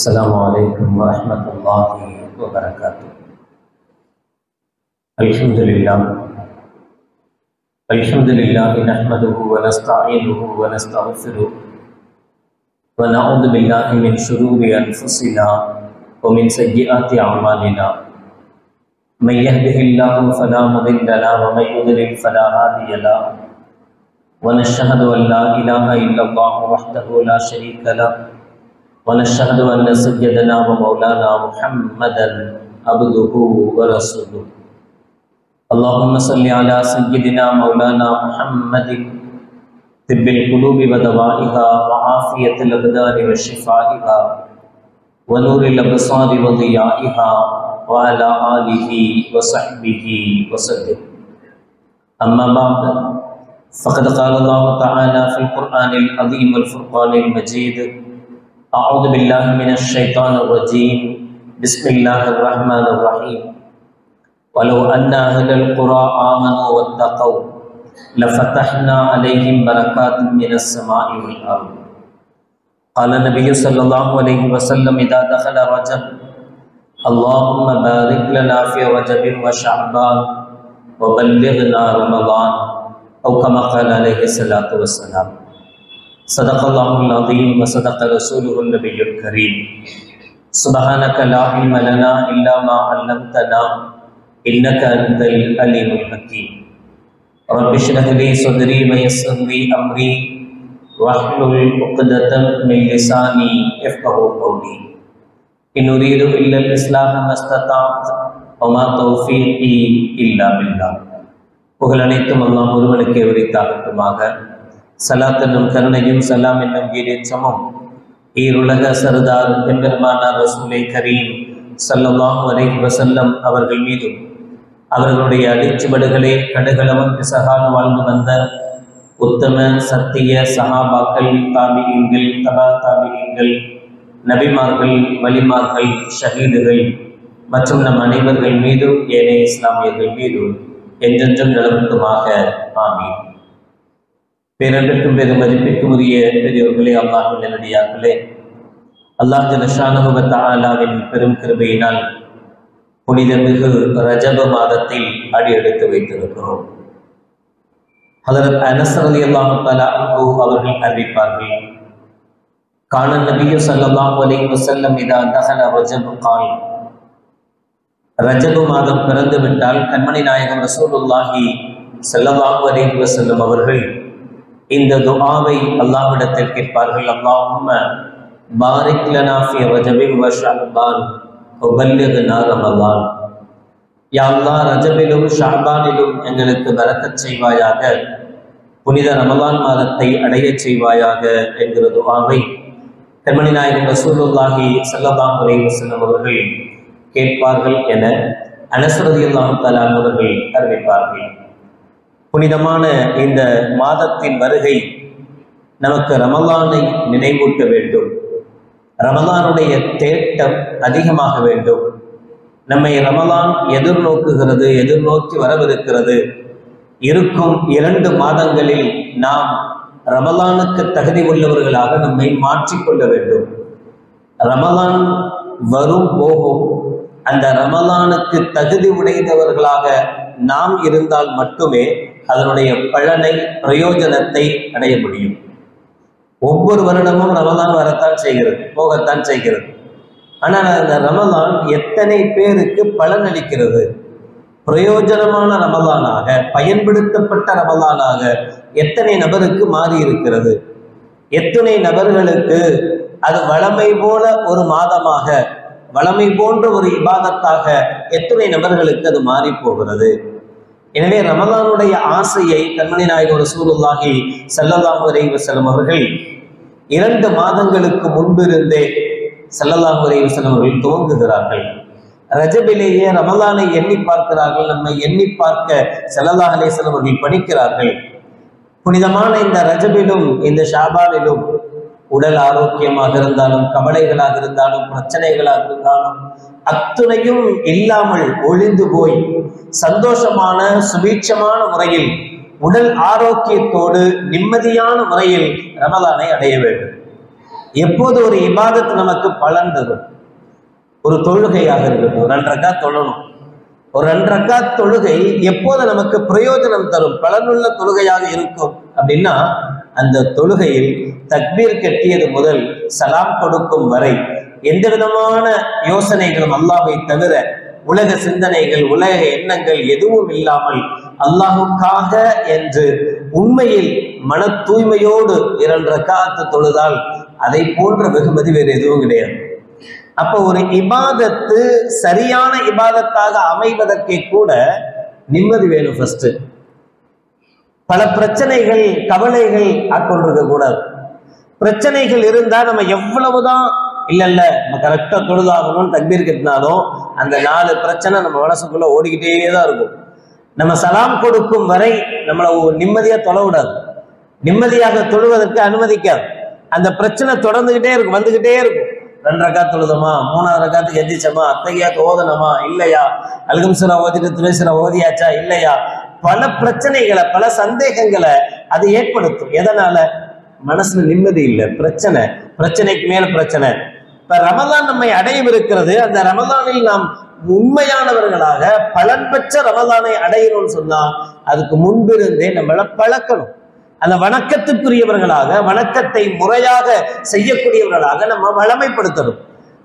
السلام عليكم ورحمة الله وبركاته. الحمد لله نحمده ونستعينه ونستغفره ونعوذ بالله من شرور أنفسنا ومن سيئات أعمالنا. من يهده الله فلا مضل له ومن يضلل فلا هادي له. ونشهد أن لا إله إلا الله وحده لا شريك له ونشهد أن سيدنا ومولانا محمدا عبده ورسوله. اللهم صل على سيدنا مولانا محمد طب القلوب ودوائها وعافية الأبدان وشفائها ونور الأبصار وضيائها وعلى آله وصحبه وسلم. أما بعد، فقد قال الله تعالى في القرآن العظيم والفرقان المجيد: أعوذ بالله من الشيطان الرجيم، بسم الله الرحمن الرحيم. ولو أن أهل القرى آمنوا واتقوا لفتحنا عليهم بركات من السماء والأرض. قال النبي صلى الله عليه وسلم: إذا دخل رجب اللهم بارك لنا في رجب وشعبان وبلغنا رمضان، أو كما قال عليه الصلاة والسلام. صدق الله العظيم وصدق رسوله النبي الكريم. سبحانك لا علم لنا إلا ما علمتنا إنك أنت العليم الحكيم. رب اشرح لي صدري ويسر لي أمري واحلل عقدة من لساني يفقهوا قولي. إن أريد إلا الإصلاح ما استطعت وما توفيقي إلا بالله. புகழ் அனைத்தும் அல்லாஹ் ஒருவனுக்கே உரித்தாகட்டுமாக. சலாத் என்னும் கருணையும் சலாம் என்னும் ஈடேற்றமும் ஈருலக சர்தார் எம்பெருமானார் ரசூலை கரீம் ஸல்லல்லாஹு அலைஹி வஸல்லம் அவர்கள் மீதும் அவர்களுடைய அடிச்சுவடுகளை கடுகளவும் பிசகால் வாழ்ந்து வந்த உத்தம சத்திய சஹாபாக்கள், தாபிஈன்கள், தபா தாபிஈன்கள், நபிமார்கள், வலிமார்கள், ஷஹீதுகள் மற்றும் நம் அனைவர்கள் மீதும் ஏனைய இஸ்லாமியர்கள் மீதும் என்றென்றும் நிலவட்டுமாக. ஆமீன். பேரன்பிற்கும் பெருமதிப்பிற்கும் உரிய பெரியவர்களே, அல்லாஹ்வின் நல்லடியார்களே, அல்லாஹ் ஜல்லஷானஹு வ தஆலாவின் பெரும் கிருபையினால் புனிதமிகு ரஜப மாதத்தில் அடியெடுத்து வைத்திருக்கிறோம். ஹதரத் அனஸ் ரலியல்லாஹு தஆலா அன்ஹு அவர்கள் அறிவிப்பார்கள்: கான நபியு ஸல்லல்லாஹு அலைஹி வஸல்லம் இதா தஹல ரஜபு கால். ரஜபு மாதம் பிறந்து விட்டால் கண்மணி நாயகம் ரசூலுல்லாஹி ஸல்லல்லாஹு அலைஹி வஸல்லம் அவர்கள் இந்த துஆவை அல்லாஹ்விடத்தில் கேட்பார்கள்: அல்லாஹும்ம பாரிக் லனா ஃபீ ரஜபின் வ ஷஅபான் வ பல்லிக்னா ரமலான். யா அல்லாஹ், ரஜபிலும் ஷஅபானிலும் எங்களுக்கு பரக்கத் செய்வாயாக, புனித ரமலான் மாதத்தை அடையச் செய்வாயாக என்கிற துஆவை கண்மணி நாயகம் ரசூலுல்லாஹி ஸல்லல்லாஹு அலைஹி வஸல்லம் அவர்கள் கேட்பார்கள் என அனஸ் ரலியல்லாஹு தஆலா அவர்கள் அறிவிப்பார்கள். புனிதமான இந்த மாதத்தின் வருகை நமக்கு ரமலானை நினைவூட்ட வேண்டும். ரமலானுடைய தேட்டம் அதிகமாக வேண்டும். நம்மை ரமலான் எதிர்நோக்குகிறது, எதிர்நோக்கி வரவிருக்கிறது. இருக்கும் 2 மாதங்களில் நாம் ரமலானுக்கு தகுதி உள்ளவர்களாக நம்மை மாற்றிக்கொள்ள வேண்டும். ரமலான் வரும் போகும். அந்த ரமலானுக்கு தகுதி உடையவர்களாக நாம் இருந்தால் மட்டுமே அதனுடைய பலனை, பிரயோஜனத்தை அடைய முடியும். ஒவ்வொரு வருடமும் ரமலான் வரத்தான் செய்கிறது, போகத்தான் செய்கிறது. ஆனால் அந்த ரமலான் எத்தனை பேருக்கு பலன் அளிக்கிறது? பிரயோஜனமான ரமலானாக, பயன்படுத்தப்பட்ட ரமலானாக எத்தனை நபருக்கு மாறி இருக்கிறது? எத்தனை நபர்களுக்கு அது வளமை போல ஒரு மாதமாக, வளமை போன்ற ஒரு இபாதத்தாக எத்தனை நபர்களுக்கு அது மாறி போகிறது? எனவே ரமலானுடைய ஆசையை கண்மணி நாயகம் ரசூலுல்லாஹி ஸல்லல்லாஹு அலைஹி வஸல்லம் அவர்கள் 2 மாதங்களுக்கு முன்பிருந்தே ஸல்லல்லாஹு அலைஹி வஸல்லம் அவர்கள் துவங்குகிறார்கள். ரஜபிலேயே ரமலானை எண்ணி பார்க்கிறார்கள். நம்மை எண்ணி பார்க்க ஸல்லல்லாஹு அலைஹி வஸல்லம் அவர்கள் பணிக்கிறார்கள். புனிதமான இந்த ரஜபிலும் இந்த ஷாபானிலும் உடல் ஆரோக்கியமாக இருந்தாலும், கவலைகளாக இருந்தாலும், பிரச்சனைகளாக இருந்தாலும் அத்துணையும் இல்லாமல் ஒளிந்து போய் சந்தோஷமான சுபீட்சமான முறையில், உடல் ஆரோக்கியத்தோடு நிம்மதியான முறையில் ரமலானை அடைய வேண்டும். எப்போது ஒரு இபாதத் நமக்கு பலன் தரும்? ஒரு தொழுகையாக இருக்கட்டும், 2 ரக்காத் தொழணும். ஒரு 2 ரக்காத் தொழுகை எப்போது நமக்கு பிரயோஜனம் தரும், பலனுள்ள தொழுகையாக இருக்கும் அப்படின்னா, அந்த தொழுகையில் தக்பீர் கட்டியது முதல் சலாம் கொடுக்கும் வரை எந்த விதமான யோசனைகளும் அல்லாஹ்வை தவிர, உலக சிந்தனைகள், உலக எண்ணங்கள் எதுவும் இல்லாமல் அல்லாஹுக்காக என்று உண்மையில் மன தூய்மையோடு 2 ரக்காத்து தொழுதால் அதை போன்ற வெகுமதி வேறு எதுவும் கிடையாது. அப்போ ஒரு இபாதத்து சரியான இபாதத்தாக அமைவதற்கே கூட நிம்மதி வேணும். ஃபர்ஸ்ட் பல பிரச்சனைகள், கவலைகள் ஆட்கொண்டிருக்க கூடாது. பிரச்சனைகள் இருந்தா நம்ம எவ்வளவுதான் இல்ல நம்ம கரெக்டா தொழுதாகணும்னு தக்பீர் கட்டினாலும் அந்த 4 பிரச்சனை நம்ம மனசுக்குள்ள ஓடிக்கிட்டே தான் இருக்கும். நம்ம சலாம் கொடுக்கும் வரை நம்மளை நிம்மதியா தொழ விடாது, நிம்மதியாக தொழுவதற்கு அனுமதிக்காது. அந்த பிரச்சனை தொடர்ந்துகிட்டே இருக்கும், வந்துகிட்டே இருக்கும். 2 ரக்காத் தொழுதமா, 3வது ரக்காத்துக்கு எந்திரிச்சமா, அத்தகையாத்து ஓதனமா இல்லையா, அல்ஹம்துலில்லா ஓதிட்டு துலேசுரா ஓதியாச்சா இல்லையா, பல பிரச்சனைகளை, பல சந்தேகங்களை அது ஏற்படுத்தும். எதனால? மனசுல நிம்மதி இல்லை, பிரச்சனை, பிரச்சனைக்கு மேல பிரச்சனை. இப்ப ரமலான் நம்மை அடையவிருக்கிறது. அந்த ரமலானில் நாம் உண்மையானவர்களாக பலன் பெற்ற ரமலானை அடையணும்னு சொன்னா அதுக்கு முன்பிருந்தே நம்மளை பழக்கணும். அந்த வணக்கத்துக்குரியவர்களாக, வணக்கத்தை முறையாக செய்யக்கூடியவர்களாக நம்ம வளமைப்படுத்தணும்.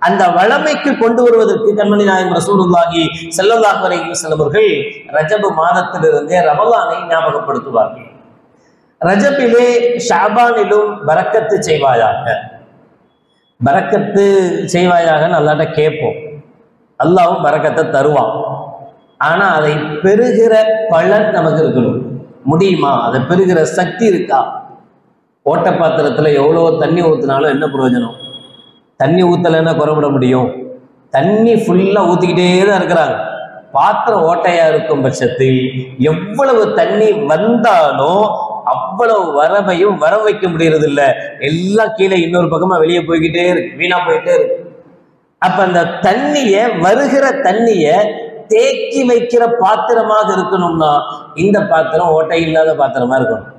அந்த வளமைக்கு கொண்டு வருவதற்கு கண்மணி நாயகம் ரசூலுல்லாஹி ஸல்லல்லாஹு அலைஹி வஸல்லம் அவர்கள் ரஜப் மாதத்திலிருந்தே ரமலானை ஞாபகப்படுத்துவார்கள். ரஜபிலே ஷாபானிலும் பரக்கத்து செய்வாயாக, பரக்கத்து செய்வாயாக அல்லாஹ்ட்ட கேட்போம். அல்லாஹ்வும் பரக்கத்தை தருவான். ஆனா அதை பெறுகிற பலன் நமக்கு இருக்கணும். முடியுமா? அதை பெறுகிற சக்தி இருக்கா? ஓட்ட பாத்திரத்துல எவ்வளோ தண்ணி ஊற்றினாலும் என்ன பிரயோஜனம்? தண்ணி ஊற்றலைன்னா குறைவிட முடியும்? தண்ணி ஃபுல்லா ஊற்றிக்கிட்டே தான் இருக்கிறாங்க. பாத்திரம் ஓட்டையா இருக்கும் பட்சத்தில் எவ்வளவு தண்ணி வந்தாலும் அவ்வளவு வரவையும் வர வைக்க முடியறது இல்லை. எல்லாம் கீழே இன்னொரு பக்கமா வெளியே போய்கிட்டே இருக்கு, வீணா போயிட்டே இருக்கு. அப்ப அந்த தண்ணிய, வருகிற தண்ணிய தேக்கி வைக்கிற பாத்திரமாக இருக்கணும்னா இந்த பாத்திரம் ஓட்டை இல்லாத பாத்திரமா இருக்கணும்.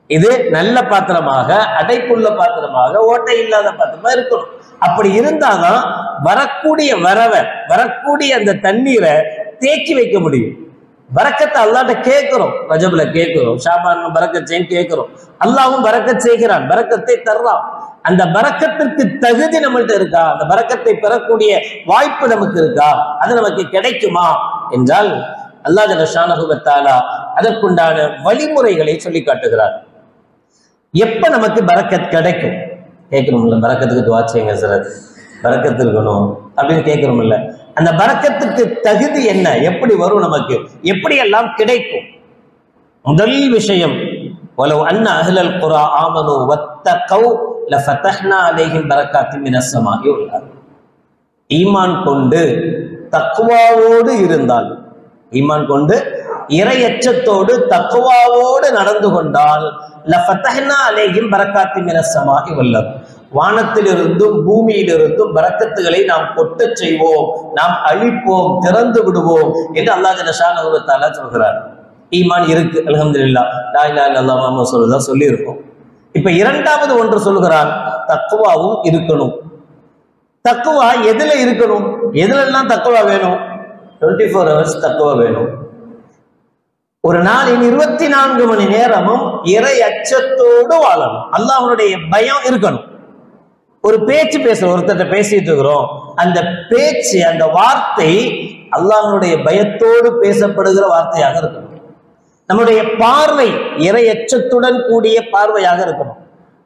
இது நல்ல பாத்திரமாக, அடைப்புள்ள பாத்திரமாக, ஓட்டை இல்லாத பாத்திரமா இருக்கணும். அப்படி இருந்தாதான் வரக்கூடிய வரக்கூடிய அந்த தண்ணீரை தேக்கி வைக்க முடியும். பரக்கத்தை அல்லாஹ்ட்ட கேட்கிறோம், ரஜப்ல கேட்கிறோம், ஷாபான் பரக்கத் கேட்கிறோம். அல்லாஹ்வும் பரக்கத் செய்கிறான், பரக்கத்தை தர்றான். அந்த பரக்கத்திற்கு தகுதி நம்மள்ட்ட இருக்கா? அந்த பரக்கத்தை பெறக்கூடிய வாய்ப்பு நமக்கு இருக்கா? அது நமக்கு கிடைக்குமா என்றால் அல்லாஹ் ஜல்ல ஷானஹு வ தஆலா அதற்குண்டான வழிமுறைகளை சொல்லி காட்டுகிறார். எப்ப நமக்கு பரக்கத் கிடைக்கும்? கேட்கணும்ல, பரக்கத்துக்கு துஆ செய்யுங்க சார், பரக்கத்து இருக்கணும் அப்படின்னு கேட்கிறோம்ல. அந்த பரக்கத்துக்கு தகுதி என்ன? எப்படி வரும்? நமக்கு எப்படி எல்லாம் கிடைக்கும்? முதல் விஷயம், வலவ் அன்ன அஹ்லல் குரா ஆமனு வத்தகௌ லஃபதஹ்னா அலைஹிம் பரக்காத்தின் மினஸ் ஸமாஇ வல் அர்த். ஈமான் கொண்டு தக்வாவோடு இருந்தால், ஈமான் கொண்டு இறையச்சத்தோடு தக்வாவோடு நடந்து கொண்டால் லஃபதஹ்னா அலைஹிம் பரக்காத்தின் மினஸ் ஸமாஇ வல் அர்த், வானத்திலிருந்தும் பூமியிலிருந்தும் பரக்கத்துகளை நாம் கொட்டச் செய்வோம், நாம் அழிப்போம், திறந்து விடுவோம் என்று அல்லாஹ் ஜல்ல ஷானஹு வ தஆலா சொல்கிறார். ஈமான் இருக்கு, அல்ஹம்துலில்லாஹ், லா இலாஹா இல்லல்லாஹ் முஹம்மது ரசூலுல்லாஹ் சொல்லி இருக்கோம். இப்ப இரண்டாவது ஒன்று சொல்லுகிறான், தக்வாவும் இருக்கணும். தக்வா எதுல இருக்கணும்? எதுலெல்லாம் தக்வா வேணும்? 24 hours தக்வா வேணும். ஒரு நாளின் 24 மணி நேரமும் இறை அச்சத்தோடு வாழணும். அல்லாஹ்வுடைய பயம் இருக்கணும். ஒரு பேச்சு பேசுறோம், ஒருத்தட்ட பேசிட்டு இருக்கிறோம், அந்த பேச்சு, அந்த வார்த்தை அல்லாஹ்வுடைய பயத்தோடு பேசப்படுகிற வார்த்தையாக இருக்கணும். நம்முடைய பார்வை இறையச்சத்துடன் கூடிய பார்வையாக இருக்கணும்.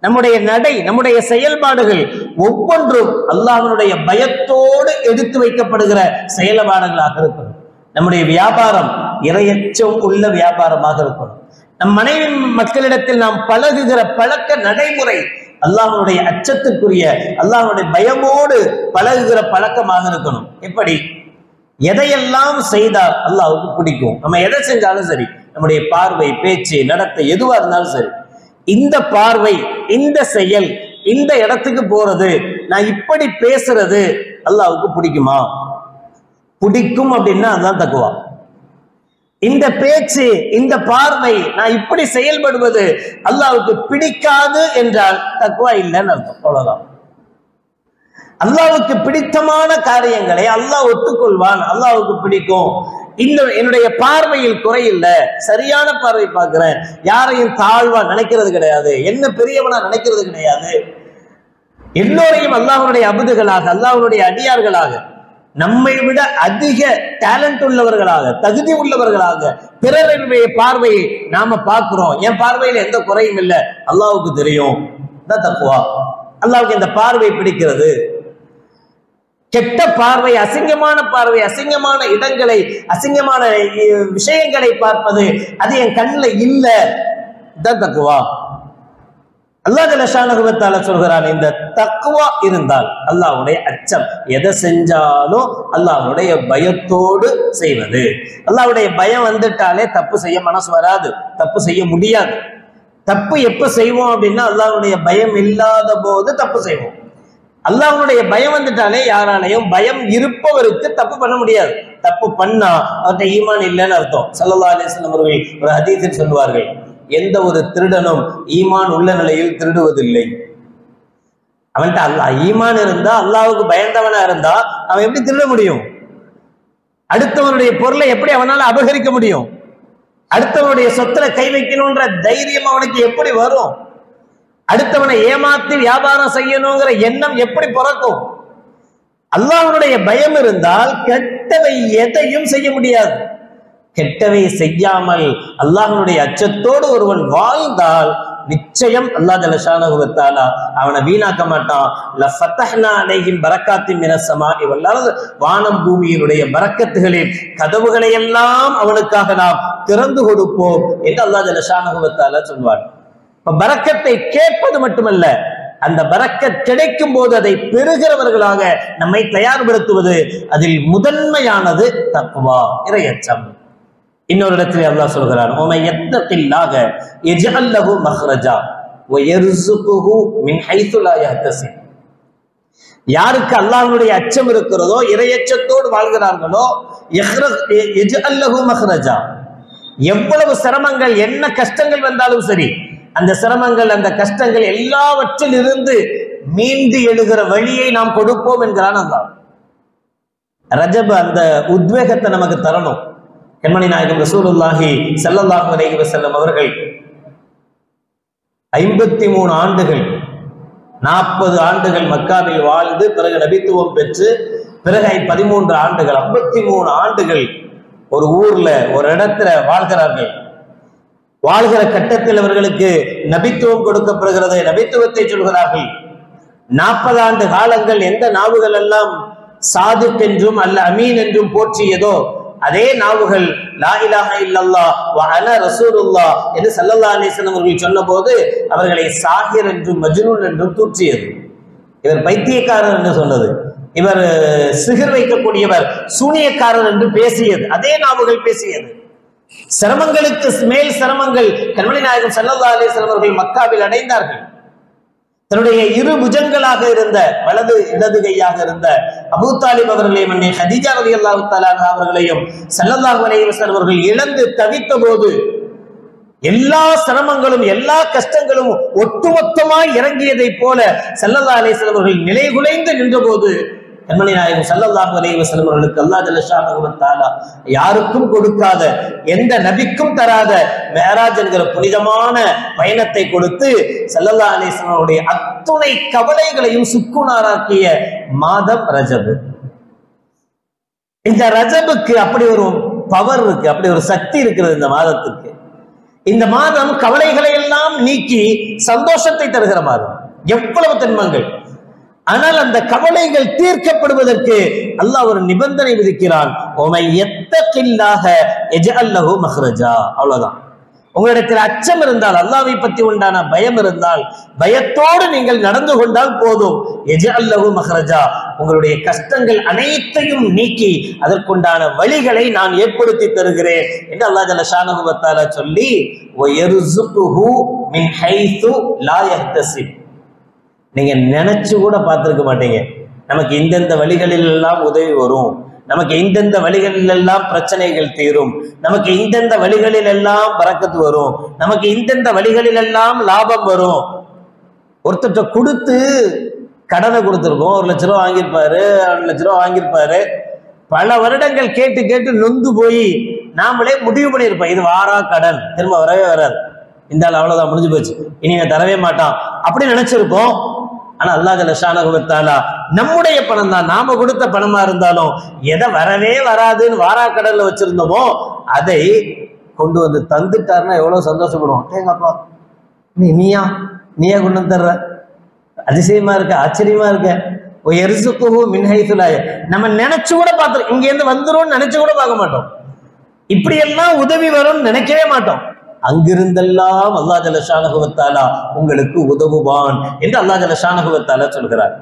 நம்முடைய நடை, நம்முடைய செயல்பாடுகள் ஒவ்வொன்றும் அல்லாஹ்வுடைய பயத்தோடு எடுத்து வைக்கப்படுகிற செயல்பாடுகளாக இருக்கணும். நம்முடைய வியாபாரம் இறையச்சம் உள்ள வியாபாரமாக இருக்கணும். நம் மனைவி மக்களிடத்தில் நாம் பழகுகிற பழக்க நடைமுறை அல்லாஹ்வுடைய அச்சத்துக்குரிய, அல்லாஹ்வுடைய பயமோடு பழகுகிற பழக்கமாக இருக்கணும். எப்படி? எதையெல்லாம் செய்தால் அல்லாஹ்வுக்கு பிடிக்கும், நம்ம எதை செஞ்சாலும் சரி, நம்முடைய பார்வை, பேச்சு, நடத்தை எதுவா இருந்தாலும் சரி, இந்த பார்வை, இந்த செயல், இந்த இடத்துக்கு போறது, நான் இப்படி பேசுறது அல்லாஹ்வுக்கு பிடிக்குமா? பிடிக்கும் அப்படின்னா அதுதான் தக்வா. இந்த பேச்சு, இந்த பார்வை, நான் இப்படி செயல்படுவது அல்லாஹ்வுக்கு பிடிக்காது என்றால் தக்வா இல்லைன்னு அர்த்தம். அவ்வளவுதான். அல்லாஹ்வுக்கு பிடித்தமான காரியங்களை அல்லாஹ் ஒத்துக்கொள்வான், அல்லாஹ்வுக்கு பிடிக்கும். இந்த என்னுடைய பார்வையில் குறையில்ல, சரியான பார்வை பார்க்கிறேன், யாரையும் தாழ்வா நினைக்கிறது கிடையாது, என்ன பெரியவனா நினைக்கிறது கிடையாது, எல்லோரையும் அல்லாஹ்வுடைய அபுதுகளாக, அல்லாஹ்வுடைய அடியார்களாக, நம்மை விட அதிக டேலண்ட் உள்ளவர்களாக, தகுதி உள்ளவர்களாக பிறருடைய பார்வையை நாம பார்க்கிறோம். என் பார்வையில எந்த குறையும் இல்லை, அல்லாஹ்வுக்கு தெரியும். தக்வா. அல்லாஹ்வுக்கு இந்த பார்வை பிடிக்கிறது. கெட்ட பார்வை, அசிங்கமான பார்வை, அசிங்கமான இடங்களை, அசிங்கமான விஷயங்களை பார்ப்பது, அது என் கண்ணில் இல்ல. தக்வா. அல்லாஹ் ஜல்ல ஷானஹு வ தஆலா சொல்கிறான், இந்த தக்வா இருந்தால், அல்லாஹ்வுடைய அச்சம், எதை செஞ்சாலும் அல்லாஹ்வுடைய பயத்தோடு செய்வது. அல்லாஹ்வுடைய பயம் வந்துட்டாலே தப்பு செய்ய மனசு வராது, தப்பு செய்ய முடியாது. தப்பு எப்ப செய்வோம் அப்படின்னா, அல்லாஹ்வுடைய பயம் இல்லாத போது தப்பு செய்வோம். அல்லாஹ்வுடைய பயம் வந்துட்டாலே யாராலையும், பயம் இருப்பவருக்கு தப்பு பண்ண முடியாது. தப்பு பண்ணா அவர்கிட்ட ஈமான் இல்லைன்னு அர்த்தம். ஸல்லல்லாஹு அலைஹி வஸல்லம் அவர்கள் ஒரு ஹதீஸில் சொல்வார்கள், எந்த ஒரு திருடனும் ஈமான் உள்ள நிலையில் திருடுவதில்லை. அவன்கிட்ட அல்லாஹ் ஈமான் இருந்தா, அல்லாஹ்வுக்கு பயந்தவனா இருந்தா அவன் எப்படி திருட முடியும்? அடுத்தவனுடைய பொருளை எப்படி அவனால அபகரிக்க முடியும்? அடுத்தவனுடைய சொத்துல கை வைக்கணும்ன்ற தைரியம் அவனுக்கு எப்படி வரும்? அடுத்தவனை ஏமாத்தி வியாபாரம் செய்யணுங்கிற எண்ணம் எப்படி பிறக்கும்? அல்லாஹ்வுடைய பயம் இருந்தால் கெட்டவை எதையும் செய்ய முடியாது. கெட்டவை செய்யாமல் அல்லாஹ்வுடைய அச்சத்தோடு ஒருவன் வாழ்ந்தால் நிச்சயம் அல்லாஹ் ஜல்ல ஷானஹு வ தஆலா அவனை வீணாக்க மாட்டான். லஃபதஹ்னா அலைஹிம் பரக்காத்தின் மினஸ் ஸமாஇ வல் அர்த், வானம் பூமியினுடைய பரக்கத்துகளின் கதவுகளை எல்லாம் அவனுக்காக நாம் திறந்து கொடுப்போம் என்று அல்லாஹ் ஜல்ல ஷானஹு வ தஆலா சொல்வார். இப்ப பரக்கத்தை கேட்பது மட்டுமல்ல, அந்த பரக்கத் கிடைக்கும் போது அதை பெறுகிறவர்களாக நம்மை தயார்படுத்துவது, அதில் முதன்மையானது தக்வா, இறையச்சம். இன்னொரு இடத்திலே அல்லாஹ் சொல்கிறான், உமை யத்தகில்லாஹ யஜ்அல் லஹு மக்ரஜா வ யர்ஸுகுஹு மின் ஹைது லா யஹ்தஸிப். யாருக்கு அல்லாஹ்வுடைய அச்சம் இருக்கிறதோ, இறையச்சத்தோடு வாழ்கிறார்களோ, யஜ்அல் லஹு மக்ரஜா, எவ்வளவு சிரமங்கள், என்ன கஷ்டங்கள் வந்தாலும் சரி, அந்த சிரமங்கள், அந்த கஷ்டங்கள் எல்லாவற்றில் இருந்து மீண்டு எழுகிற வழியை நாம் கொடுப்போம் என்கிறான் அல்லாஹ். ரஜப் அந்த உத்வேகத்தை நமக்கு தரணும். கண்மணி நாயகம் ரசூலுல்லாஹி ஸல்லல்லாஹு அலைஹி வஸல்லம் அவர்கள் 53 ஆண்டுகள், 40 ஆண்டுகள் மக்காவில் வாழ்ந்து பிறகு நபித்துவம் பெற்று பிறகு 13 ஆண்டுகள், 53 ஆண்டுகள் ஒரு ஊர்ல ஒரு இடத்துல வாழ்கிறார்கள். வாழ்கிற கட்டத்தில் அவர்களுக்கு நபித்துவம் கொடுக்கப்படுகிறது, நபித்துவத்தை சொல்கிறார்கள். 40 ஆண்டு காலங்கள் எந்த நாவுகள் எல்லாம் சாதிக் என்றும் அல்ல அமீன் என்றும் போற்றியதோ, அதே நாவுகள் லா இலாஹ இல்லல்லாஹ் வ அனா ரசூலுல்லாஹ் என்று ஸல்லல்லாஹு அலைஹி வஸல்லம் அவர்கள் சொன்னபோது அவர்களை சாஹிர் என்றும் மஜ்னூன் என்றும் தூற்றியது. இவர் பைத்தியக்காரர் என்று சொன்னது, இவர் சிகிர் வைக்கக்கூடியவர், சூனியக்காரர் என்று பேசியது, அதே நாவுகள் பேசியது. சிரமங்களுக்கு மேல் சிரமங்கள் கண்மணி நாயகம் ஸல்லல்லாஹு அலைஹி வஸல்லம் அவர்கள் மக்காவில் அடைந்தார்கள். தன்னுடைய இரு புஜங்களாக இருந்த, வலது இடது கையாக இருந்த அபூ தாலிப் அவர்களையும் அன்னை ஹதீஜா ரலியல்லாஹு தஆலா அன்ஹா அவர்களையும் ஸல்லல்லாஹு அலைஹி வஸல்லம் அவர்கள் இழந்து தவித்த போது எல்லா சிரமங்களும் எல்லா கஷ்டங்களும் ஒட்டுமொத்தமாய் இறங்கியதை போல ஸல்லல்லாஹு அலைஹி வஸல்லம் அவர்கள் நிலைகுலைந்து நின்ற போது கண்மணி நாயகம் ஸல்லல்லாஹு அலைஹி வஸல்லம் அவர்களுக்கு அல்லாஹ் ஜல்ல ஷானஹு வ தஆலா யாருக்கும் கொடுக்காத, எந்த நபிக்கும் தராத மேராஜ் என்கிற புனிதமான பயணத்தை கொடுத்து ஸல்லல்லாஹு அலைஹி வஸல்லம் அவருடைய அத்துணை கவலைகளையும் சுக்குனாராக்கிய மாதம் ரஜப். இந்த ரஜபுக்கு அப்படி ஒரு பவர் இருக்கு, அப்படி ஒரு சக்தி இருக்கிறது இந்த மாதத்துக்கு. இந்த மாதம் கவலைகளை எல்லாம் நீக்கி சந்தோஷத்தை தருகிற மாதம். எவ்வளவு துன்பங்கள், ஆனால் அந்த கவலைகள் தீர்க்கப்படுவதற்கு அல்லாஹ் ஒரு நிபந்தனை விதிக்கிறான். உமை யத்தகில்லாஹ யஜ்அல் லஹு மக்ரஜா. அவ்வளவுதான். உங்களிடத்தில் அச்சம் இருந்தால், அல்லாஹ்வை பற்றி உண்டான பயம் இருந்தால், பயத்தோடு நீங்கள் நடந்து கொண்டால் போதும். யஜ்அல் லஹு மக்ரஜா, உங்களுடைய கஷ்டங்கள் அனைத்தையும் நீக்கி அதற்குண்டான வழிகளை நான் ஏற்படுத்தி தருகிறேன் என்று அல்லாஹ் ஜல்ல ஷானஹு வ தஆலா சொல்லி, வ யர்ஸுகுஹு மின் ஹைது லா யஹ்தஸிப். நீங்க நினைச்சு கூட பார்த்திருக்க மாட்டீங்க, நமக்கு இந்தெந்த வழிகளில் எல்லாம் உதவி வரும், நமக்கு இந்தெந்த வழிகளில் எல்லாம் பிரச்சனைகள் தீரும், நமக்கு இந்தெந்த வழிகளில் எல்லாம் பரக்கத்து வரும், நமக்கு இந்தெந்த வழிகளில் எல்லாம் லாபம் வரும். ஒருத்தர் கொடுத்து கடனை கொடுத்துருக்கோம், 1 லட்ச ரூபா வாங்கியிருப்பாரு, 2 லட்ச ரூபா வாங்கியிருப்பாரு. பல வருடங்கள் கேட்டு கேட்டு நொந்து போய் நாமளே முடிவு பண்ணியிருப்போம், இது வாரா கடன், திரும்ப வரவே வராது, இந்த ஆள் அவ்வளவுதான், முடிஞ்சு போச்சு, இனி தரவே மாட்டான் அப்படி நினைச்சிருப்போம். ஆனா அல்லாஹ் ஜல்ல ஷானஹு வ தஆலா நம்முடைய பணம் தான், நாம கொடுத்த பணமா இருந்தாலும் எதை வரவே வராதுன்னு வாரா கடன்ல வச்சிருந்தோமோ அதை கொண்டு வந்து தந்துட்டாருன்னா எவ்வளவு சந்தோஷப்படுவோம். ஏங்கப்பா நீயா கொண்டு வந்து தர்ற, அதிசயமா இருக்க, ஆச்சரியமா இருக்க. நம்ம நினைச்சு கூட பார்த்தோம், இங்க இருந்து வந்துரும் நினைச்சு கூட பார்க்க மாட்டோம், இப்படி எல்லாம் உதவி வரும்னு நினைக்கவே மாட்டோம். அங்கிருந்தெல்லாம் அல்லாஹ் ஜல்ல ஷானஹு வ தஆலா உங்களுக்கு உதவுவான் என்று அல்லாஹ் ஜல்ல ஷானஹு வ தஆலா சொல்கிறார்.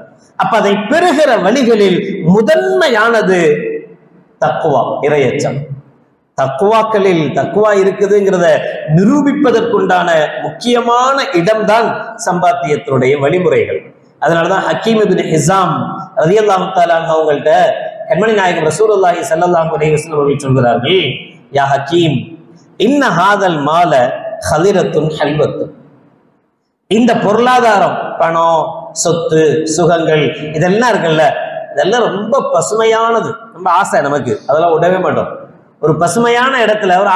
அப்ப அதை பெறுகிற வழிகளில் முதன்மையானது தக்வா, இறையச்சம். தக்குவாக்களில் தக்குவா இருக்குதுங்கிறத நிரூபிப்பதற்குண்டான முக்கியமான இடம்தான் சம்பாத்தியத்தினுடைய வழிமுறைகள். அதனாலதான் ஹக்கீம் இப்னு ஹிஸாம் ரலியல்லாஹு தஆலா அவங்கள்ட்ட கண்மணி நாயகம் ரசூலுல்லாஹி ஸல்லல்லாஹு அலைஹி வஸல்லம் அவர்கள் சொல்கிறார்கள், யா ஹக்கீம் இன்ன ஹாதல் மால ஹலிரத்துன் ஹல்வத்துன். இந்த பொருளாதாரம், பணம், சொத்து, சுகங்கள் இதெல்லாம் இருக்குல்ல, இதெல்லாம் ரொம்ப பசுமையானது, ரொம்ப ஆசை நமக்கு, அதெல்லாம் விடவே மாட்டோம். ஒரு பசுமையான இடத்துல ஒரு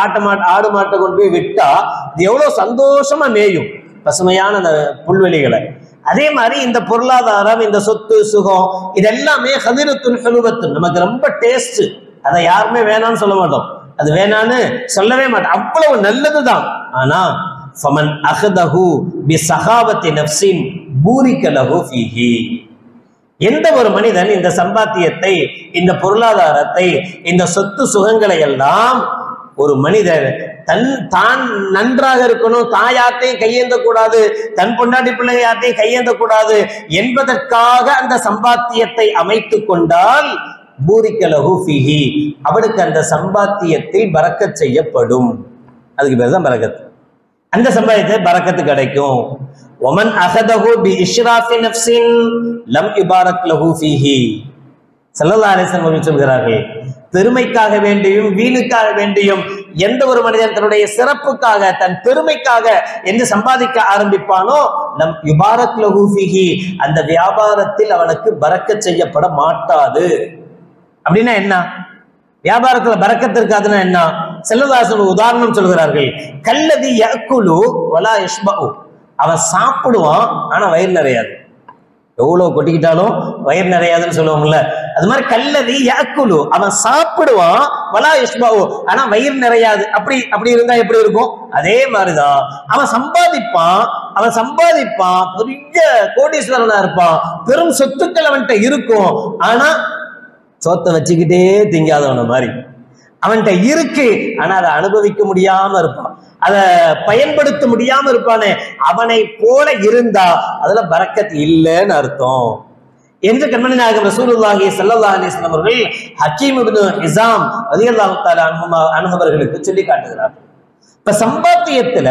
ஆடு மாட்டை கொண்டு போய் விட்டா இது எவ்வளவு சந்தோஷமா மேயும், பசுமையான அந்த புல்வெளிகளை. அதே மாதிரி இந்த பொருளாதாரம், இந்த சொத்து, சுகம் இதெல்லாமே ஹதிரத்துன் ஹலுவத்துன், நமக்கு ரொம்ப டேஸ்ட், அதை யாருமே வேணாம்னு சொல்ல மாட்டோம், அது வேணான்னு சொல்லவே மாட்டோம், அவ்வளவு நல்லதுதான். ஆனா ஃபமன் அஹதஹு பிஸஹாவத்தி நஃப்ஸின் பூரிக லஹு ஃபீஹி. எந்த ஒரு மனிதன் இந்த சம்பாத்தியத்தை, இந்த பொருளாதாரத்தை, இந்த சொத்து சுகங்களை எல்லாம் ஒரு மனிதர் தான் நன்றாக இருக்கணும், தாயாத்தையும் கையேந்த கூடாது, தன் பொண்டாட்டி பிள்ளையாத்தையும் கையேந்த கூடாது என்பதற்காக அந்த சம்பாத்தியத்தை அமைத்து கொண்டால் பூரிக லஹு ஃபீஹி, அவனுக்கு அந்த சம்பாத்தியத்தில் பரக்கத் செய்யப்படும். அதுக்கு பேர் தான் பரக்கத். அந்த சம்பாத்தியத்தை பரக்கத்து கிடைக்கும். ஒமன் அஹதஹு பி இஷ்ராஃபி நஃப்ஸின் லம் யுபாரக் லஹு ஃபீஹி. ஸல்லல்லாஹு அலைஹி வஸல்லம் சொல்கிறார்கள், பெருமைக்காக வேண்டியும் வீணுக்காக வேண்டியும் எந்த ஒரு மனிதன் தன்னுடைய சிறப்புக்காக, தன் பெருமைக்காக என்று சம்பாதிக்க ஆரம்பிப்பானோ லம் யுபாரக் லஹு ஃபீஹி, அந்த வியாபாரத்தில் அவனுக்கு பரக்கத் செய்யப்பட மாட்டாது. அப்படின்னா என்ன? வியாபாரத்துல பரக்கத்து இருக்காதுன்னா என்ன? ஸல்லல்லாஹு அலைஹி வஸல்லம் உதாரணம் சொல்கிறார்கள், கல்லதி யஅகுலு வலா யஷ்பஉ. அவன் சாப்பிடுவான் ஆனா வயிறு நிறையாது, எவ்வளவு கொட்டிக்கிட்டாலும் வயிறு நிறையாதுன்னு சொல்லுவாங்கல்ல, அது மாதிரி கல்லதி யஅகுலு, அவன் சாப்பிடுவான் வலா யஷ்பஉ, ஆனா வயிறு நிறையாது. அப்படி இருந்தா எப்படி இருக்கும்? அதே மாதிரிதான் அவன் சம்பாதிப்பான், பெரிய கோடீஸ்வரனா இருப்பான், பெரும் சொத்துக்கள் அவன்கிட்ட இருக்கும், ஆனா சோத்தை வச்சுக்கிட்டே திங்காதவன மாதிரி. அவன்கிட்ட இருக்கு ஆனா அதை அனுபவிக்க முடியாம இருப்பான், அதை பயன்படுத்த முடியாம இருப்பானே, அவனை போல இருந்தா அதுல பரக்கத் இல்லைன்னு அர்த்தம் என்று கண்மணி நாயகம் ரசூலுல்லாஹி ஸல்லல்லாஹு அலைஹி வஸல்லம் அவர்கள் ஹக்கீம் இப்னு ஹிஸாம் ரலியல்லாஹு தஆலா அன்ஹு அவர்களுக்கு சொல்லி காட்டுகிறார். இப்ப சம்பாத்தியத்துல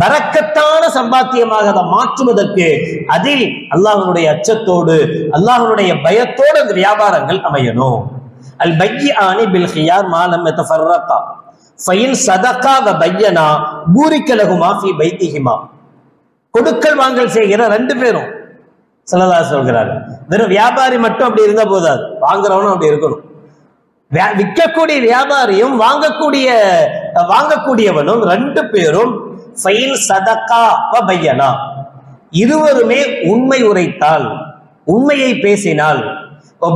பரக்கத்தான சம்பாத்தியமாக அதை மாற்றுவதற்கு அதில் அல்லாஹ்வுடைய அச்சத்தோடு, அல்லாஹ்வுடைய பயத்தோடு அந்த வியாபாரங்கள் அமையணும். அல் பையிஆனி பில் கியார் மா லம் யதஃபர்ரகா ஃபைன் ஸதகா வ பையனா பூரிக லஹுமா ஃபீ பைத்திஹிமா. கொடுக்கல் வாங்கல் செய்கிற ரெண்டு பேரும் ஸல்லல்லாஹு அலைஹி சொல்கிறார், வெறும் வியாபாரி மட்டும் அப்படி இருந்தா போதாது, வாங்குறவனும் அப்படி இருக்கணும். விற்கக்கூடிய வியாபாரியும் வாங்கக்கூடியவனும் ரெண்டு பேரும் ஃபைன் ஸதகா வ பையனா, இருவருமே உண்மை உரைத்தால், உண்மையை பேசினால்,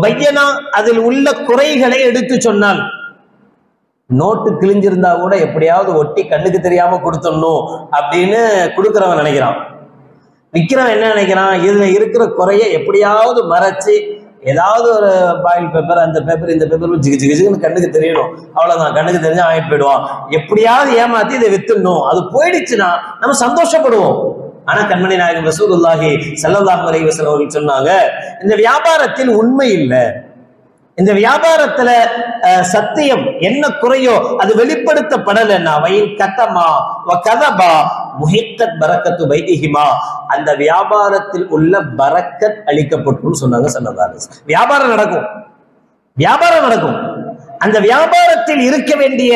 பையனா அதில் உள்ள குறைகளை எடுத்து சொன்னால், நோட்டு கிழிஞ்சிருந்தா கூட எப்படியாவது ஒட்டி கண்ணுக்கு தெரியாம கொடுத்துடணும் அப்படின்னு கொடுக்கிறவன் நினைக்கிறான். விற்கிறவன் என்ன நினைக்கிறான்? இதுல இருக்கிற குறைய எப்படியாவது மறைச்சு, ஏதாவது ஒரு பாயில் பேப்பர், அந்த பேப்பர், இந்த பேப்பர் ஜிகு ஜிகு ஜிகுன்னு கண்ணுக்கு தெரியணும், அவ்வளவுதான், கண்ணுக்கு தெரிஞ்சா ஆகிட்டு போயிடுவான், எப்படியாவது ஏமாத்தி இதை வித்துடணும். அது போயிடுச்சுன்னா நம்ம சந்தோஷப்படுவோம். ஆனா கண்மணி நாயகம் ரசூலுல்லாஹி ஸல்லல்லாஹு அலைஹி வஸல்லம் அவர்கள் சொன்னாங்க, இந்த வியாபாரத்தில் உண்மை இல்லை, இந்த வியாபாரத்துல சத்தியம் என்ன குறையோ அது வெளிப்படுத்தப்படலைன்னா வயின் கதமா வ கதபா முஹிக்கத் பரக்கத்து பைதிஹிமா, அந்த வியாபாரத்தில் உள்ள பரக்கத் அளிக்கப்படும் சொன்னாங்க ஸல்லல்லாஹு அலைஹி வஸல்லம். வியாபாரம் நடக்கும், அந்த வியாபாரத்தில் இருக்க வேண்டிய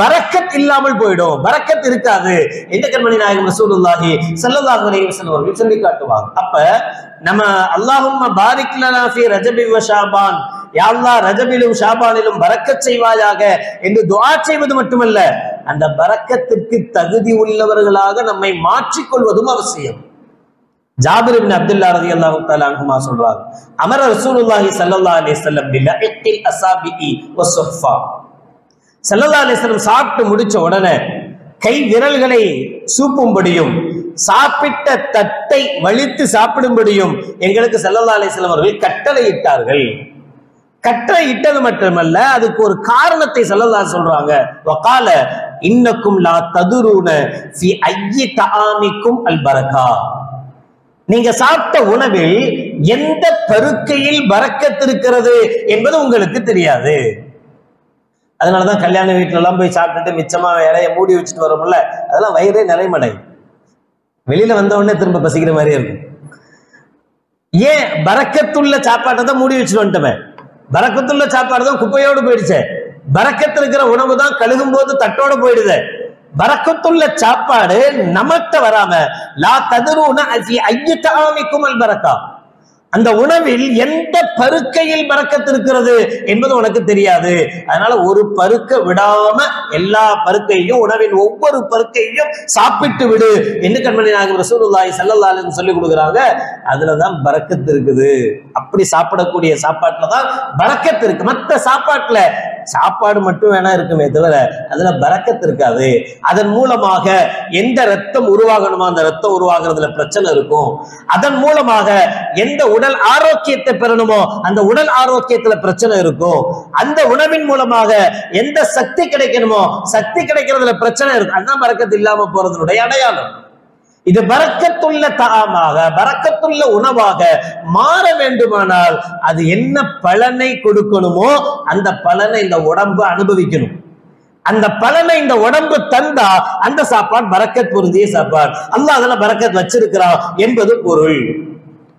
பரக்கத் இல்லாமல் போயிடும், பரக்கத் இருக்காது என்று கண்மணி நாயகம் ரசூலுல்லாஹி ஸல்லல்லாஹு அலைஹி வஸல்லம் அவர்கள் சொல்லி காட்டுவாங்க. அப்ப நம்ம அல்லாஹும்ம பாரிக் லனா ஃபீ ரஜபி வ ஷாபான், யா அல்லாஹ் ரஜபிலும் ஷாபானிலும் பரக்கத் செய்வாயாக என்று துஆ செய்வது மட்டுமல்ல, அந்த பரக்கத்திற்கு தகுதி உள்ளவர்களாக நம்மை மாற்றிக்கொள்வதும் அவசியம். ஜாபிர் இப்னு அப்துல்லாஹ் ரலியல்லாஹு தஆலா அன்ஹுமா சொல்றாங்க, அமர ரசூலுல்லாஹி ஸல்லல்லாஹு அலைஹி வஸல்லம் பிலஇல் அஸாபிஇ வஸ்ஸஃபா. ஸல்லல்லாஹு அலைஹி வஸல்லம் சாப்பிட்டு முடிச்ச உடனே கை விரல்களை சூப்பும்படியும் சாப்பிட்ட தட்டை வலித்து சாப்பிடும்படியும் எங்களுக்கு ஸல்லல்லாஹு அலைஹி வஸல்லம் அவர்கள் கட்டளையிட்டார்கள். கட்டளை இட்டது மட்டுமல்ல, அதுக்கு ஒரு காரணத்தை ஸல்லல்லாஹு சொல்றாங்க. வகால இன்னக்கும் லா ததுரூன ஃபி ஐயி தஆமிக்கும் அல் பரக்கா. நீங்க சாப்பிட்ட உணவில் எந்த பருக்கையில் பரக்கத் இருக்கிறது என்பது உங்களுக்கு தெரியாது. அதனாலதான் கல்யாண வீட்டுல எல்லாம் போய் சாப்பிட்டுட்டு மிச்சமா இலைய மூடி வச்சுட்டு வரோம்ல, அதெல்லாம் வயிறே நிறைமடை, வெளியில வந்த உடனே திரும்ப பசிக்கிற மாதிரியே இருக்கும். ஏன்? பரக்கத்துள்ள சாப்பாட்டை தான் மூடி வச்சுட்டு வந்துட்டோமே. பரக்கத்துள்ள சாப்பாடு தான் குப்பையோடு போயிடுச்சு. பரக்கத்து இருக்கிற உணவு தான் கழுகும் போது தட்டோட போயிடுது. பரக்கத்துள்ள சாப்பாடு நமட்ட வராம லா ததுரூன ஃபி ஐயி தஆமிக்கும் அல் பரக்கா, அந்த உணவில் எந்த பருக்கையில் பரக்கத்து இருக்கிறது என்பது உனக்கு தெரியாது. அதனால ஒரு பருக்க விடாம எல்லா பருக்கையும், உணவின் ஒவ்வொரு பருக்கையும் சாப்பிட்டு விடு என்று கண்மணி நாயகம் ரசூலுல்லாஹி ஸல்லல்லாஹு அலைஹி வஸல்லம் சொல்லி கொடுக்குறாங்க. அதுலதான் பரக்கத்து இருக்குது. அப்படி சாப்பிடக்கூடிய சாப்பாட்டுல தான் பரக்கத்து இருக்கு. மற்ற சாப்பாட்டுல சாப்பாடு மட்டும் வேணா இருக்குமே தவிர அதுல பரக்கத்து இருக்காது. அதன் மூலமாக எந்த ரத்தம் உருவாகணுமோ அந்த ரத்தம் உருவாகிறதுல பிரச்சனை இருக்கும். அதன் மூலமாக எந்த உடல் ஆரோக்கியத்தை பெறணுமோ அந்த உடல் ஆரோக்கியத்துல பிரச்சனை இருக்கும். அந்த உணவின் மூலமாக எந்த சக்தி கிடைக்கணுமோ சக்தி கிடைக்கிறதுல பிரச்சனை இருக்கும். அதுதான் பரக்கத்து இல்லாம போறதுடைய அடையாளம். இது பரக்கத்துள்ள தஆமாக, பரக்கத்துள்ள உணவாக மாற வேண்டுமானால் அது என்ன பலனை கொடுக்கணுமோ அந்த பலனை இந்த உடம்பு அனுபவிக்கணும். அந்த பலனை இந்த உடம்பு தந்தா அந்த சாப்பாடு பரக்கத் பொருந்திய சாப்பாடு, அல்லாஹ் அதுல பரக்கத் வச்சிருக்கிறான் என்பது பொருள்.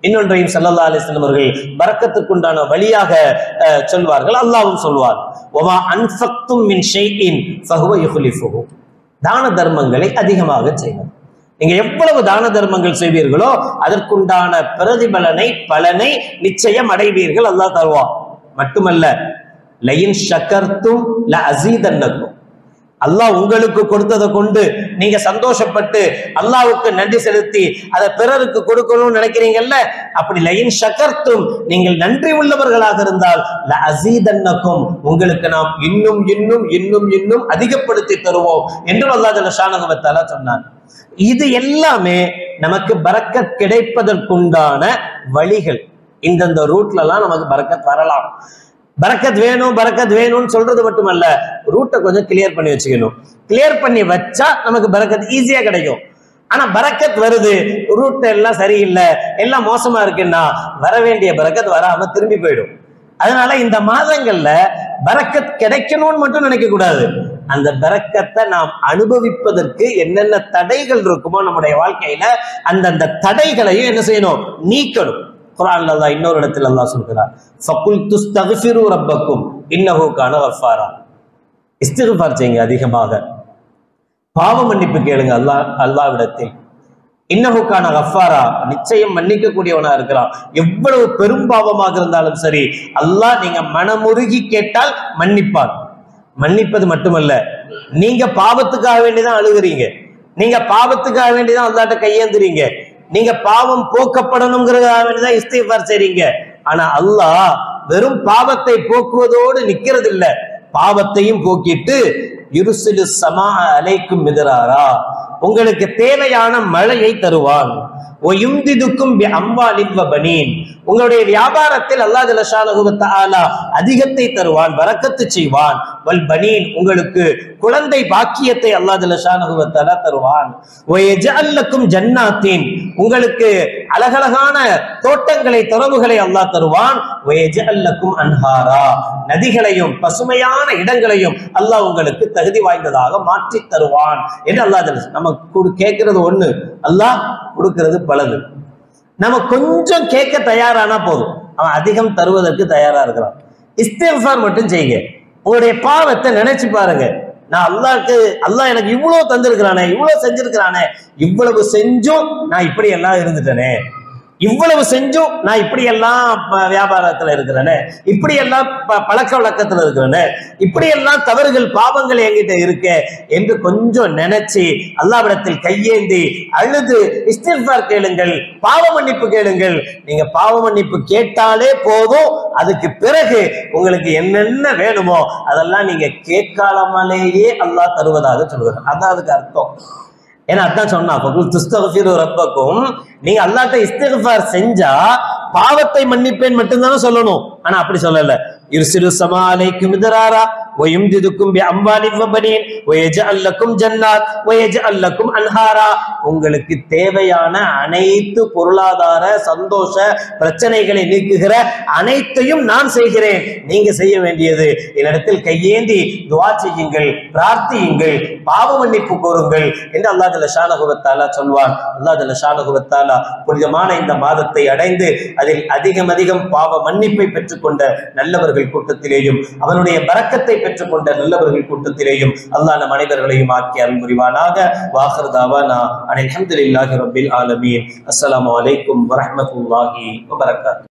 இன்னொன்றையும் ஸல்லல்லாஹு அலைஹி வஸல்லம் அவர்கள் பரக்கத்துக்குண்டான வழியாக சொல்வார்கள். அல்லாஹ்வும் சொல்வார், வமா அன்ஃபக்தும் மின் ஷைஇன் ஃபஹுவ யுக்லிஃபுஹு. தான தர்மங்களை அதிகமாக செய்வது. நீங்க எவ்வளவு தான தர்மங்கள் செய்வீர்களோ அதற்குண்டான பிரதிபலனை, பலனை நிச்சயம் அடைவீர்கள், அல்லாஹ் தருவான். மட்டுமல்ல, லயின் ஷக்கர்தும் லஅஸீதன்னக்கும், அல்லாஹ் உங்களுக்கு கொடுத்ததை கொண்டு நீங்க சந்தோஷப்பட்டு அல்லாஹ்வுக்கு நன்றி செலுத்தி அதை பிறருக்கு கொடுக்கணும்னு நினைக்கிறீங்கல்ல, அப்படி லயின் ஷக்கர்தும் நீங்கள் நன்றி உள்ளவர்களாக இருந்தால் லஅஸீதன்னக்கும், உங்களுக்கு நாம் இன்னும் இன்னும் இன்னும் இன்னும் அதிகப்படுத்தி தருவோம் என்று அல்லாஹ் ஜல்ல ஷானஹு வ தஆலா சொன்னான். இது எல்லாமே நமக்கு பரக்கத் கிடைப்பதற்குண்டான வழிகள். இந்தந்த ரூட்ல எல்லாம் நமக்கு பரக்கத் வரலாம். பரக்கத் வேணும் பரக்கத் வேணும்னு சொல்றது மட்டுமல்ல, ரூட்டை கொஞ்சம் கிளியர் பண்ணி வச்சுக்கணும். கிளியர் பண்ணி வச்சா நமக்கு பரக்கத் ஈஸியா கிடைக்கும். ஆனா பரக்கத் வருது, ரூட் எல்லாம் சரியில்லை, எல்லாம் மோசமா இருக்குன்னா வர வேண்டிய பரக்கத் வராம திரும்பி போயிடும். அதனால இந்த மாதங்கள்ல பரக்கத் கிடைக்கணும்னு மட்டும் நினைக்க கூடாது. அந்த பரக்கத்தை நாம் அனுபவிப்பதற்கு என்னென்ன தடைகள் இருக்குமோ நம்முடைய வாழ்க்கையில அந்தந்த தடைகளையும் என்ன செய்யணும்? நீக்கணும். குர்ஆன்ல அல்லாஹ் இன்னொரு இடத்துல அல்லாஹ் சொல்கிறார், ஃபகுல் துஸ்தக்ஃபிரு ரப்பக்கும் இன்னஹு கான கஃபாரா. இஸ்திக்ஃபார் செய்யுங்க, அதிகமாக பாவ மன்னிப்பு கேளுங்க அல்லாஹ்விடத்தில். இன்னஹு கான கஃபாரா, நிச்சயம் மன்னிக்க கூடியவனா இருக்கிறான். எவ்வளவு பெரும் பாவமாக இருந்தாலும் சரி அல்லாஹ் நீங்க மனமுருகி கேட்டால் மன்னிப்பான். மன்னிப்பது மட்டுமல்ல, நீங்க பாவத்துக்காக வேண்டிதான் அழுகுறீங்க, நீங்க பாவத்துக்காக வேண்டிதான் அல்லாஹ்ட்ட கையேந்துறீங்க, நீங்க பாவம் போக்கப்படணுங்கிறதுக்காக வேண்டிதான் இஸ்திக்ஃபார் செய்றீங்க. ஆனா அல்லாஹ் வெறும் பாவத்தை போக்குவதோடு நிக்கிறது இல்ல, பாவத்தையும் போக்கிட்டு யுர்சிலு ஸமா அலைக்கும் மிதராரா, உங்களுக்கு தேவையான மழையை தருவான். வயும்திதுக்கும் பிஅம்வாலின் வபனீன், உங்களுடைய வியாபாரத்தில் அல்லாஹ் ஜல்ல ஷானஹு வ தஆலா அதிகத்தை தருவான், பரக்கத்து செய்வான். வல் பனீன், உங்களுக்கு குழந்தை பாக்கியத்தை அல்லாஹ் ஜல்ல ஷானஹு வ தஆலா தருவான். வயஜஅல் லக்கும் ஜன்னாத்தின், உங்களுக்கு அழகழகான தோட்டங்களை, துறவுகளை அல்லாஹ் தருவான். வயஜஅல் லக்கும் அன்ஹாரா, நதிகளையும் பசுமையான இடங்களையும் அல்லாஹ் உங்களுக்கு தகுதி வாய்ந்ததாக மாற்றி தருவான் என்று அல்லாஹ் ஜல்ல. நம்ம கேட்கிறது ஒண்ணு, அல்லாஹ் கொடுக்கிறது பலது. நம்ம கொஞ்சம் கேட்க தயாரானா போதும், அவன் அதிகம் தருவதற்கு தயாரா இருக்கிறான். இஸ்திக்ஃபார் மட்டும் செய்யுங்க. உங்களுடைய பாவத்தை நினைச்சு பாருங்க. நான் அல்லாஹ் எனக்கு இவ்வளவு தந்திருக்கிறானே, இவ்வளவு செஞ்சிருக்கிறானே, இவ்வளவு செஞ்சும் நான் இப்படி எல்லாம் இருந்துட்டேனே, இவ்வளவு செஞ்சும் நான் இப்படி எல்லாம் வியாபாரத்துல இருக்கிறேனே, இப்படி எல்லாம் பழக்க வழக்கத்துல இருக்கிறேனே, இப்படி எல்லாம் தவறுகள் பாவங்கள் என்கிட்ட இருக்கே என்று கொஞ்சம் நினைச்சு அல்லாஹ்விடத்தில் கையேந்தி அழுது இஸ்திக்ஃபார் கேளுங்கள், பாவ மன்னிப்பு கேளுங்கள். நீங்க பாவ மன்னிப்பு கேட்டாலே போதும். அதுக்கு பிறகு உங்களுக்கு என்னென்ன வேணுமோ அதெல்லாம் நீங்க கேட்காமலேயே அல்லாஹ் தருவதாக சொல்லுவார். அதான் அதுக்கு அர்த்தம். ஏன்னா அதான் சொன்னா, ரப்பக்கும், நீங்க அல்லாஹ்ட்ட இஸ்திக்ஃபார் செஞ்சா பாவத்தை மன்னிப்பேன் மட்டும்தானே சொல்லணும். ஆனா அப்படி சொல்லல. யுர்சிலு ஸமா அலைக்கும் மிதராரா வயும்திதுக்கும் பிஅம்வாலின் வபனீன் வயஜஅல் லக்கும் ஜன்னாத் வயஜஅல் லக்கும் அன்ஹாரா. உங்களுக்கு தேவையான அனைத்து பொருளாதார சந்தோஷ பிரச்சனைகளை நீக்குகிற அனைத்தையும் நான் செய்கிறேன். நீங்க செய்ய வேண்டியது என்னிடத்தில் கையேந்தி துஆ செய்யுங்கள், பிரார்த்தியுங்கள், பாவ மன்னிப்பு கோருங்கள் என்று அல்லாஹ் ஜல்ல ஷானஹு வ தஆலா சொல்வான். அல்லாஹ் ஜல்ல ஷானஹு வ தஆலா புனிதமான இந்த மாதத்தை அடைந்து அதில் அதிகம் பாவ மன்னிப்பை பெற்றுக்கொண்ட நல்லவர்கள் கூட்டத்திலேயும் அவனுடைய பரக்கத்தை பெற்றுக்கொண்ட நல்லவர்கள் கூட்டத்திலேயும் அல்லாஹ் நம் அனைவர்களையும் ஆக்கி அருள் புரிவானாக. வாஹிர் தாவானா அல்ஹம்துலில்லாஹி ரப்பில் ஆலமீன். அஸ்ஸலாமு அலைக்கும் வரஹ்மத்துல்லாஹி வபரகாத்துஹு.